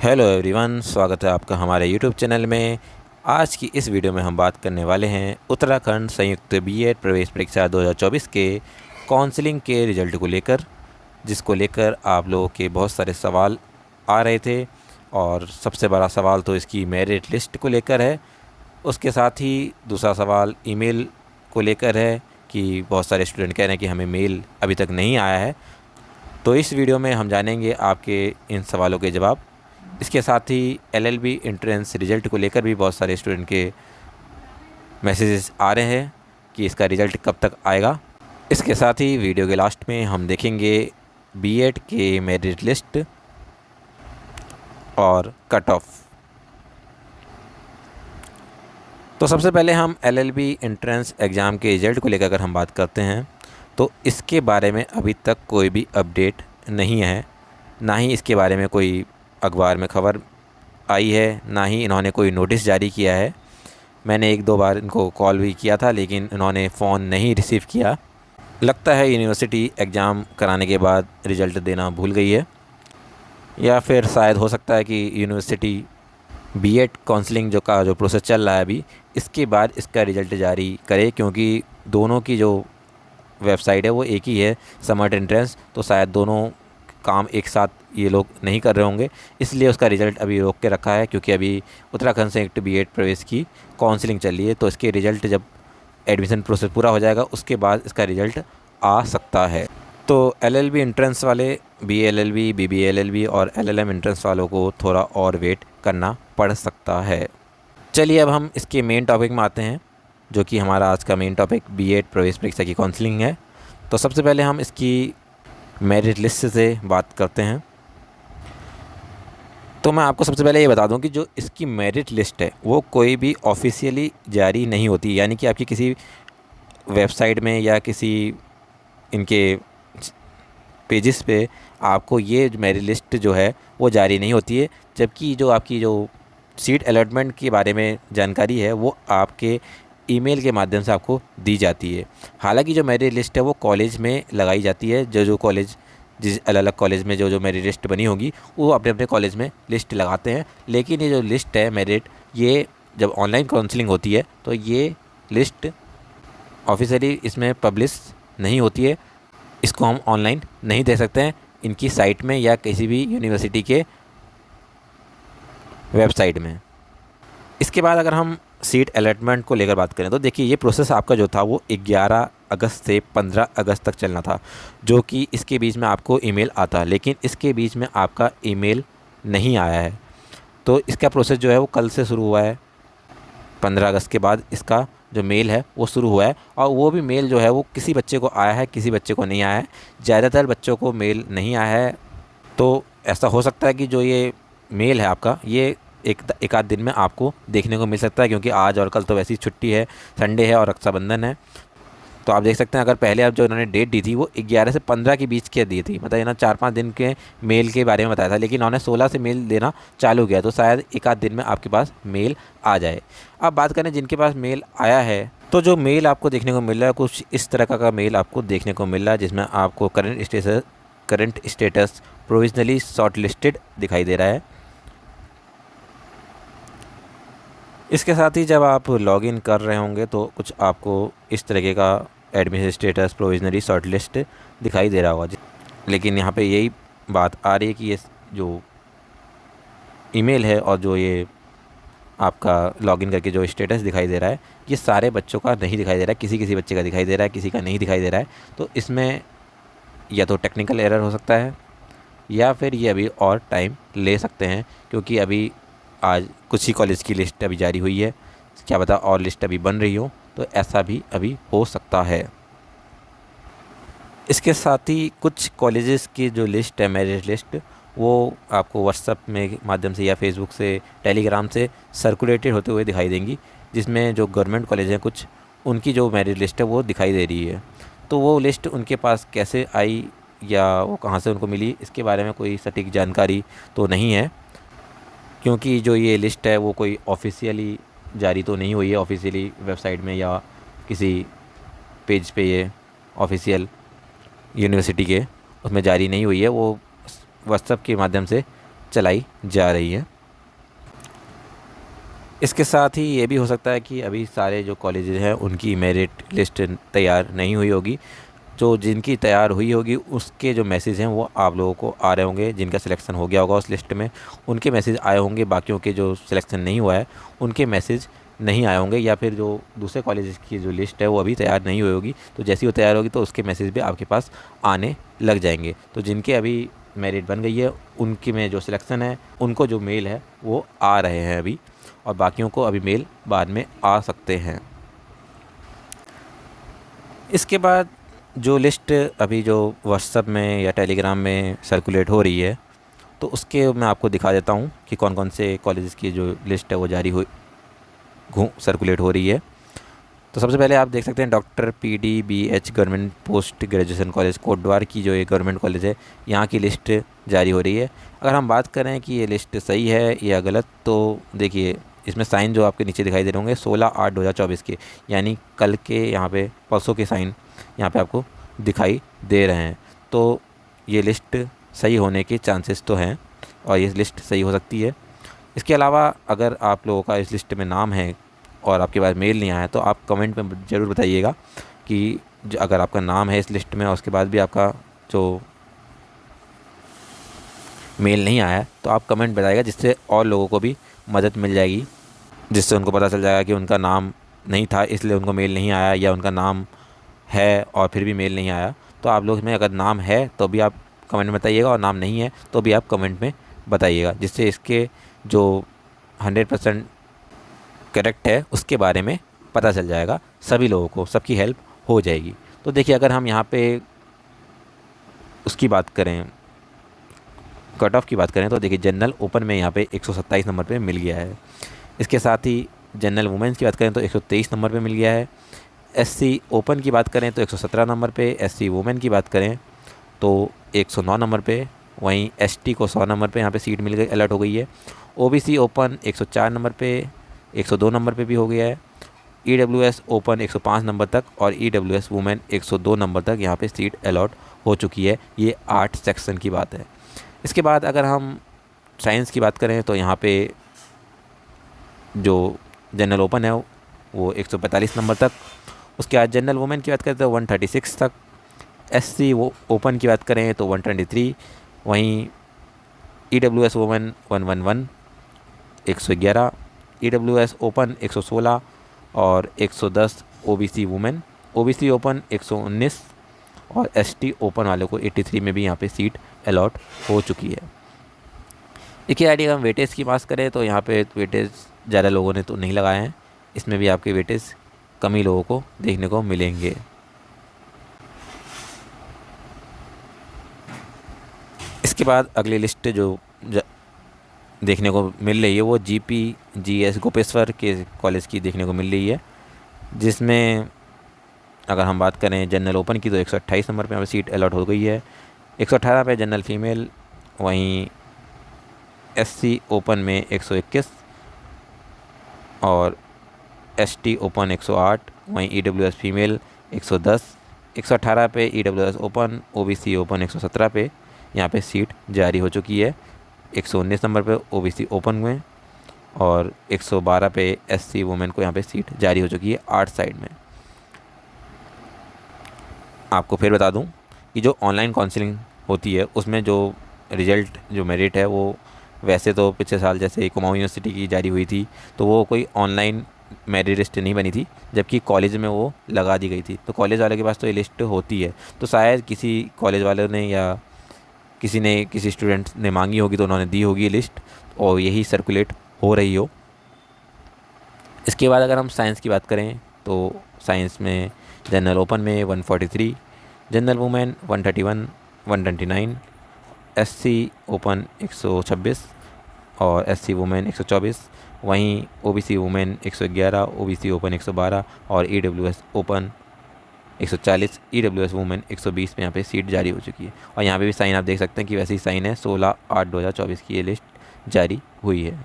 Hello everyone, स्वागत है आपका हमारे यूट्यूब चैनल में। आज की इस वीडियो में हम बात करने वाले हैं उत्तराखंड संयुक्त बीएड प्रवेश परीक्षा 2024 के काउंसलिंग के रिज़ल्ट को लेकर, जिसको लेकर आप लोगों के बहुत सारे सवाल आ रहे थे। और सबसे बड़ा सवाल तो इसकी मेरिट लिस्ट को लेकर है। उसके साथ ही दूसरा सवाल ईमेल को लेकर है कि बहुत सारे स्टूडेंट कह रहे हैं कि हमें मेल अभी तक नहीं आया है। तो इस वीडियो में हम जानेंगे आपके इन सवालों के जवाब। इसके साथ ही एलएलबी एंट्रेंस रिज़ल्ट को लेकर भी बहुत सारे स्टूडेंट के मैसेजेस आ रहे हैं कि इसका रिज़ल्ट कब तक आएगा। इसके साथ ही वीडियो के लास्ट में हम देखेंगे बीएड के मेरिट लिस्ट और कट ऑफ। तो सबसे पहले हम एलएलबी एंट्रेंस एग्ज़ाम के रिज़ल्ट को लेकर अगर हम बात करते हैं तो इसके बारे में अभी तक कोई भी अपडेट नहीं है, ना ही इसके बारे में कोई अखबार में खबर आई है, ना ही इन्होंने कोई नोटिस जारी किया है। मैंने एक दो बार इनको कॉल भी किया था लेकिन इन्होंने फ़ोन नहीं रिसीव किया। लगता है यूनिवर्सिटी एग्ज़ाम कराने के बाद रिज़ल्ट देना भूल गई है, या फिर शायद हो सकता है कि यूनिवर्सिटी बीएड काउंसलिंग जो प्रोसेस चल रहा है अभी, इसके बाद इसका रिज़ल्ट जारी करे, क्योंकि दोनों की जो वेबसाइट है वो एक ही है, समर एंट्रेंस। तो शायद दोनों काम एक साथ ये लोग नहीं कर रहे होंगे, इसलिए उसका रिज़ल्ट अभी रोक के रखा है। क्योंकि अभी उत्तराखंड संयुक्त बीएड प्रवेश की काउंसलिंग चल रही है, तो इसके रिज़ल्ट जब एडमिशन प्रोसेस पूरा हो जाएगा उसके बाद इसका रिज़ल्ट आ सकता है। तो एलएलबी एंट्रेंस वाले, बीएलएलबी, बीबीएलएलबी और एलएलएम एंट्रेंस वालों को थोड़ा और वेट करना पड़ सकता है। चलिए अब हम इसके मेन टॉपिक में आते हैं, जो कि हमारा आज का मेन टॉपिक बीएड प्रवेश परीक्षा की काउंसलिंग है। तो सबसे पहले हम इसकी मेरिट लिस्ट से बात करते हैं। तो मैं आपको सबसे पहले ये बता दूं कि जो इसकी मेरिट लिस्ट है वो कोई भी ऑफिशियली जारी नहीं होती, यानी कि आपकी किसी वेबसाइट में या किसी इनके पेजेस पे आपको ये मेरिट लिस्ट जो है वो जारी नहीं होती है। जबकि जो आपकी जो सीट अलॉटमेंट के बारे में जानकारी है वो आपके ईमेल के माध्यम से आपको दी जाती है। हालांकि जो मेरिट लिस्ट है वो कॉलेज में लगाई जाती है, जो कॉलेज जिस अलग अलग कॉलेज में जो मेरिट लिस्ट बनी होगी वो अपने अपने कॉलेज में लिस्ट लगाते हैं। लेकिन ये जो लिस्ट है मेरिट, ये जब ऑनलाइन काउंसलिंग होती है तो ये लिस्ट ऑफिशियली इसमें पब्लिश नहीं होती है। इसको हम ऑनलाइन नहीं दे सकते हैं इनकी साइट में या किसी भी यूनिवर्सिटी के वेबसाइट में। इसके बाद अगर हम सीट अलॉटमेंट को लेकर बात करें तो देखिए, ये प्रोसेस आपका जो था वो 11 अगस्त से 15 अगस्त तक चलना था, जो कि इसके बीच में आपको ईमेल आता, लेकिन इसके बीच में आपका ईमेल नहीं आया है। तो इसका प्रोसेस जो है वो कल से शुरू हुआ है। 15 अगस्त के बाद इसका जो मेल है वो शुरू हुआ है, और वो भी मेल जो है वो किसी बच्चे को आया है, किसी बच्चे को नहीं आया है। ज़्यादातर बच्चों को मेल नहीं आया है। तो ऐसा हो सकता है कि जो ये मेल है आपका, ये एक आध दिन में आपको देखने को मिल सकता है, क्योंकि आज और कल तो वैसी छुट्टी है, संडे है और रक्षाबंधन है। तो आप देख सकते हैं, अगर पहले आप जो इन्होंने डेट दी थी वो 11 से 15 के बीच की दी थी, मतलब इन्होंने 4-5 दिन के मेल के बारे में बताया था, लेकिन इन्होंने 16 से मेल देना चालू किया। तो शायद एक आध दिन में आपके पास मेल आ जाए। अब बात करें जिनके पास मेल आया है, तो जो मेल आपको देखने को मिल रहा है कुछ इस तरह का मेल आपको देखने को मिल रहा है, जिसमें आपको current status provisionally short listed दिखाई दे रहा है। इसके साथ ही जब आप लॉगिन कर रहे होंगे तो कुछ आपको इस तरीके का admission status provisionally short list दिखाई दे रहा होगा। लेकिन यहाँ पे यही बात आ रही है कि ये जो ईमेल है और जो ये आपका लॉगिन करके जो स्टेटस दिखाई दे रहा है, ये सारे बच्चों का नहीं दिखाई दे रहा है, किसी किसी बच्चे का दिखाई दे रहा है, किसी का नहीं दिखाई दे रहा है। तो इसमें या तो टेक्निकल एरर हो सकता है, या फिर ये अभी और टाइम ले सकते हैं, क्योंकि अभी आज कुछ ही कॉलेज की लिस्ट अभी जारी हुई है, क्या पता और लिस्ट अभी बन रही हो, तो ऐसा भी अभी हो सकता है। इसके साथ ही कुछ कॉलेजेस की जो लिस्ट है, मेरिट लिस्ट, वो आपको व्हाट्सएप में माध्यम से या फेसबुक से, टेलीग्राम से सर्कुलेटेड होते हुए दिखाई देंगी, जिसमें जो गवर्नमेंट कॉलेज हैं कुछ, उनकी जो मेरिट लिस्ट है वो दिखाई दे रही है। तो वो लिस्ट उनके पास कैसे आई या वो कहाँ से उनको मिली, इसके बारे में कोई सटीक जानकारी तो नहीं है, क्योंकि जो ये लिस्ट है वो कोई ऑफिशियली जारी तो नहीं हुई है, ऑफिशियली वेबसाइट में या किसी पेज पे ये ऑफिशियल यूनिवर्सिटी के उसमें जारी नहीं हुई है। वो व्हाट्सएप के माध्यम से चलाई जा रही है। इसके साथ ही ये भी हो सकता है कि अभी सारे जो कॉलेजेस हैं उनकी मेरिट लिस्ट तैयार नहीं हुई होगी। जो जिनकी तैयार हुई होगी उसके जो मैसेज हैं वो आप लोगों को आ रहे होंगे। जिनका सिलेक्शन हो गया होगा उस लिस्ट में उनके मैसेज आए होंगे, बाकियों के जो सिलेक्शन नहीं हुआ है उनके मैसेज नहीं आए होंगे, या फिर जो दूसरे कॉलेज की जो लिस्ट है वो अभी तैयार नहीं हुई होगी। तो जैसी वो तैयार होगी तो उसके मैसेज भी आपके पास आने लग जाएंगे। तो जिनके अभी मेरिट बन गई है उनके में जो सिलेक्शन है उनको जो मेल है वो आ रहे हैं अभी, और बाकियों को अभी मेल बाद में आ सकते हैं। इसके बाद जो लिस्ट अभी जो व्हाट्सएप में या टेलीग्राम में सर्कुलेट हो रही है तो उसके मैं आपको दिखा देता हूँ कि कौन कौन से कॉलेज़ की जो लिस्ट है वो जारी हो सर्कुलेट हो रही है। तो सबसे पहले आप देख सकते हैं doctor PDBH government post graduation college Kotdwar की जो ये गवर्नमेंट कॉलेज है यहाँ की लिस्ट जारी हो रही है। अगर हम बात करें कि ये लिस्ट सही है या गलत, तो देखिए इसमें साइन जो आपके नीचे दिखाई दे रहे होंगे 16/8/2024 के, यानी कल के यहाँ पे परसों के साइन यहाँ पे आपको दिखाई दे रहे हैं। तो ये लिस्ट सही होने के चांसेस तो हैं और ये लिस्ट सही हो सकती है। इसके अलावा अगर आप लोगों का इस लिस्ट में नाम है और आपके पास मेल नहीं आया तो आप कमेंट में ज़रूर बताइएगा कि अगर आपका नाम है इस लिस्ट में और उसके बाद भी आपका जो मेल नहीं आया तो आप कमेंट बताइएगा, जिससे और लोगों को भी मदद मिल जाएगी, जिससे उनको पता चल जाएगा कि उनका नाम नहीं था इसलिए उनको मेल नहीं आया, या उनका नाम है और फिर भी मेल नहीं आया। तो आप लोग में अगर नाम है तो भी आप कमेंट में बताइएगा और नाम नहीं है तो भी आप कमेंट में बताइएगा, जिससे इसके जो 100% करेक्ट है उसके बारे में पता चल जाएगा सभी लोगों को, सबकी हेल्प हो जाएगी। तो देखिए अगर हम यहाँ पे उसकी बात करें, कट ऑफ की बात करें, तो देखिए जनरल ओपन में यहाँ पे 127 नंबर पे मिल गया है। इसके साथ ही जनरल वुमेंस की बात करें तो 123 नंबर पे मिल गया है। SC ओपन की बात करें तो 117 नंबर पे, SC वुमेन की बात करें तो 109 नंबर पे, वहीं ST को 100 नंबर पे यहाँ पे सीट मिल गई, अलर्ट हो गई है। OBC ओपन 104 नंबर पे, 102 नंबर पे भी हो गया है। EWS ओपन 105 नंबर तक और EWS वुमेन 102 नंबर तक यहाँ पे सीट अलॉट हो चुकी है। ये 8 सेक्शन की बात है। इसके बाद अगर हम साइंस की बात करें तो यहाँ पे जो जनरल ओपन है वो 145 नंबर तक, उसके बाद जनरल वुमेन की बात करें तो 136 तक, SC वो ओपन की बात करें तो 123, वहीं EWS वुमेन 111 111, EWS ओपन 116 और 110 OBC वुमेन, OBC ओपन 119 और ST ओपन वाले को 83 में भी यहाँ पे सीट अलॉट हो चुकी है। देखिए आईडी हम वेटेज की बात करें तो यहाँ पे वेटेज ज़्यादा लोगों ने तो नहीं लगाए हैं, इसमें भी आपके वेटेज कम ही लोगों को देखने को मिलेंगे। इसके बाद अगली लिस्ट जो देखने को मिल रही है वो GPGS गोपेश्वर के कॉलेज की देखने को मिल रही है, जिसमें अगर हम बात करें जनरल ओपन की तो 128 नंबर पे यहाँ पर सीट अलॉट हो गई है। 118 पे जनरल फीमेल, वहीं SC ओपन में 121 और ST ओपन 108, वहीं EWS फीमेल 110, 118 पे EWS ओपन, OBC ओपन 117 पे यहाँ पे सीट जारी हो चुकी है। 119 नंबर पे OBC ओपन में और 112 पे SC वुमेन को यहाँ पे सीट जारी हो चुकी है आर्ट साइड में। आपको फिर बता दूं कि जो ऑनलाइन काउंसलिंग होती है उसमें जो रिज़ल्ट जो मेरिट है वो वैसे तो पिछले साल जैसे कुमाऊं यूनिवर्सिटी की जारी हुई थी तो वो कोई ऑनलाइन मेरिट लिस्ट नहीं बनी थी, जबकि कॉलेज में वो लगा दी गई थी। तो कॉलेज वाले के पास तो ये लिस्ट होती है, तो शायद किसी कॉलेज वालों ने या किसी स्टूडेंट ने मांगी होगी तो उन्होंने दी होगी ये लिस्ट और यही सर्कुलेट हो रही हो। इसके बाद अगर हम साइंस की बात करें तो साइंस में जनरल ओपन में 143, जनरल वुमेन 131, 129, SC ओपन 126 और SC वुमेन 124, वहीं OBC वुमेन 111, OBC ओपन 112 और EWS ओपन 140, EWS वुमेन 120 में यहाँ पे सीट जारी हो चुकी है। और यहाँ पे भी साइन आप देख सकते हैं कि वैसे ही साइन है, 16/8/2024 की ये लिस्ट जारी हुई है।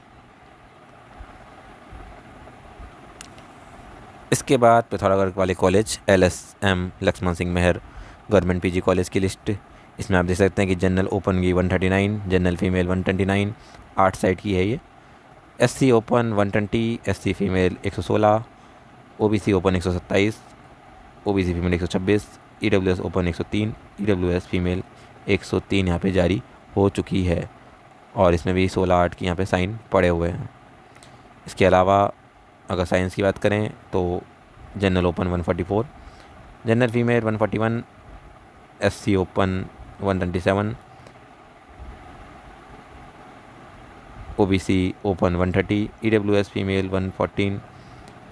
इसके बाद पिथौरागढ़ वाले कॉलेज LSM लक्ष्मण सिंह मेहर गवर्नमेंट PG कॉलेज की लिस्ट इसमें आप देख सकते हैं कि जनरल ओपन की 139, जनरल फीमेल 129, 8 साइड की है ये। SC open 120, SC female 116, OBC open 127, OBC female 126, EWS open 103, EWS female 103 यहाँ पे जारी हो चुकी है। और इसमें भी 16/8 की यहाँ पे साइन पड़े हुए हैं। इसके अलावा अगर साइंस की बात करें तो general open 144, general female 141, SC open 127, OBC open 130, EWS female 114,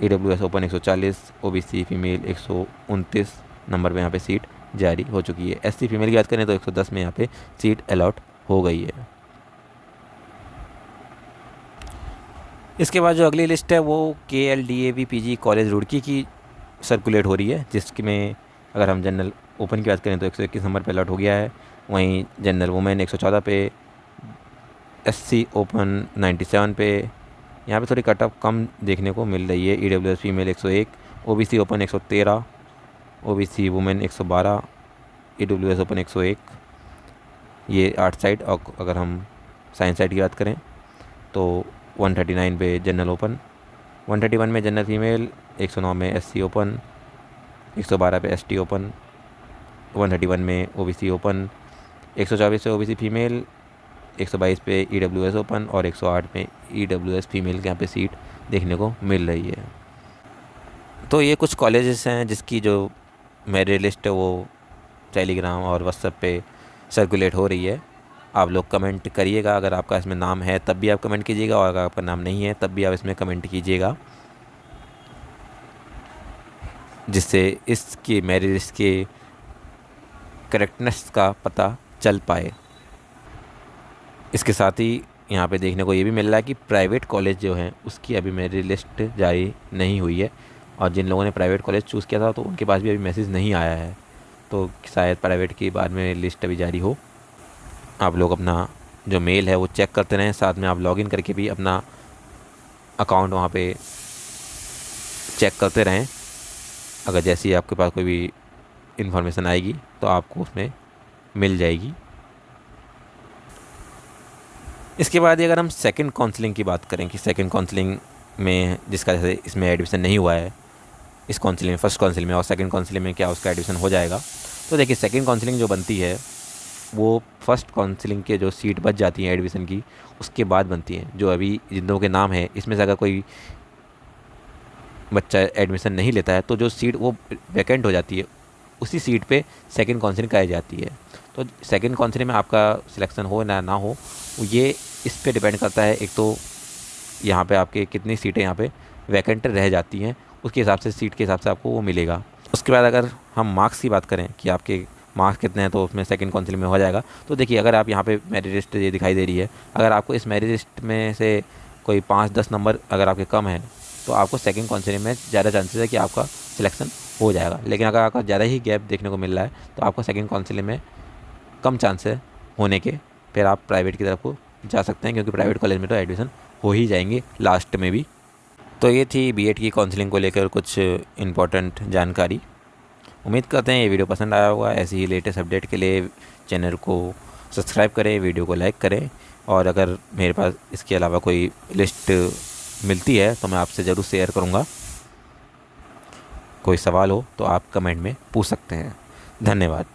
EWS open 140, OBC female 129 number पे यहाँ पे सीट जारी हो चुकी है। एससी फीमेल की बात करें तो 110 में यहाँ पे सीट अलॉट हो गई है। इसके बाद जो अगली लिस्ट है वो KLDAV PG कॉलेज रुड़की की सर्कुलेट हो रही है, जिसमें अगर हम जनरल ओपन की बात करें तो 121 नंबर पे अलॉट हो गया है। वहीं जनरल वुमेन 114 पे, एससी ओपन 97 पे। यहाँ पे थोड़ी कट ऑफ कम देखने को मिल रही है। EWS female 101, OBC open 113, OBC women 112, EWS open 101। ये 8 साइड। और अगर हम साइंस साइड की बात करें तो 139 पे जनरल ओपन, 131 में जनरल फीमेल, 109 में एससी ओपन, 112 पे एसटी ओपन, 131 में ओबीसी ओपन, 124 पे ओबीसी फीमेल, 122 पे ईडब्ल्यूएस ओपन और 108 में ईडब्ल्यूएस फीमेल के यहाँ पे सीट देखने को मिल रही है। तो ये कुछ कॉलेजेस हैं जिसकी जो मेरिट लिस्ट है वो टेलीग्राम और व्हाट्सएप पे सर्कुलेट हो रही है। आप लोग कमेंट करिएगा, अगर आपका इसमें नाम है तब भी आप कमेंट कीजिएगा, और अगर आपका नाम नहीं है तब भी आप इसमें कमेंट कीजिएगा, जिससे इसकी मेरिट लिस्ट के करेक्टनेस का पता चल पाए। इसके साथ ही यहाँ पे देखने को ये भी मिल रहा है कि प्राइवेट कॉलेज जो हैं उसकी अभी मेरिट लिस्ट जारी नहीं हुई है, और जिन लोगों ने प्राइवेट कॉलेज चूज़ किया था तो उनके पास भी अभी मैसेज नहीं आया है। तो शायद प्राइवेट की बाद में लिस्ट अभी जारी हो। आप लोग अपना जो मेल है वो चेक करते रहें, साथ में आप लॉगिन करके भी अपना अकाउंट वहाँ पे चेक करते रहें। अगर जैसी आपके पास कोई भी इन्फॉर्मेशन आएगी तो आपको उसमें मिल जाएगी। इसके बाद अगर हम सेकंड काउंसलिंग की बात करें कि सेकंड काउंसलिंग में जिसका जैसे इसमें एडमिशन नहीं हुआ है इस काउंसलिंग में, फर्स्ट काउंसलिंग में और सेकंड काउंसलिंग में क्या उसका एडमिशन हो जाएगा। तो देखिए सेकंड काउंसलिंग जो बनती है वो फर्स्ट काउंसलिंग के जो सीट बच जाती हैं एडमिशन की उसके बाद बनती हैं। जो अभी जिन लोगों के नाम है इसमें से अगर कोई बच्चा एडमिशन नहीं लेता है तो जो सीट वो वैकेंट हो जाती है, उसी सीट पे सेकंड काउंसलिंग कराई जाती है। तो सेकंड काउंसलिंग में आपका सिलेक्शन हो ना हो ये इस पे डिपेंड करता है। एक तो यहाँ पे आपके कितनी सीटें यहाँ पे वैकेंट रह जाती हैं, उसके हिसाब से सीट के हिसाब से आपको वो मिलेगा। उसके बाद अगर हम मार्क्स की बात करें कि आपके मार्क्स कितने हैं तो उसमें सेकंड काउंसलिंग में हो जाएगा। तो देखिए अगर आप यहाँ पे मेरिट लिस्ट ये दिखाई दे रही है, अगर आपको इस मेरिट लिस्ट में से कोई 5-10 नंबर अगर आपके कम है तो आपको सेकंड काउंसलिंग में ज़्यादा चांसेस है कि आपका सिलेक्शन हो जाएगा। लेकिन अगर आपका ज़्यादा ही गैप देखने को मिल रहा है तो आपको सेकंड काउंसलिंग में कम चांस है होने के, फिर आप प्राइवेट की तरफ को जा सकते हैं, क्योंकि प्राइवेट कॉलेज में तो एडमिशन हो ही जाएंगे लास्ट में भी। तो ये थी बीएड की काउंसलिंग को लेकर कुछ इम्पोर्टेंट जानकारी। उम्मीद करते हैं ये वीडियो पसंद आया होगा। ऐसी ही लेटेस्ट अपडेट के लिए चैनल को सब्सक्राइब करें, वीडियो को लाइक करें, और अगर मेरे पास इसके अलावा कोई लिस्ट मिलती है तो मैं आपसे ज़रूर शेयर करूँगा। कोई सवाल हो तो आप कमेंट में पूछ सकते हैं। धन्यवाद।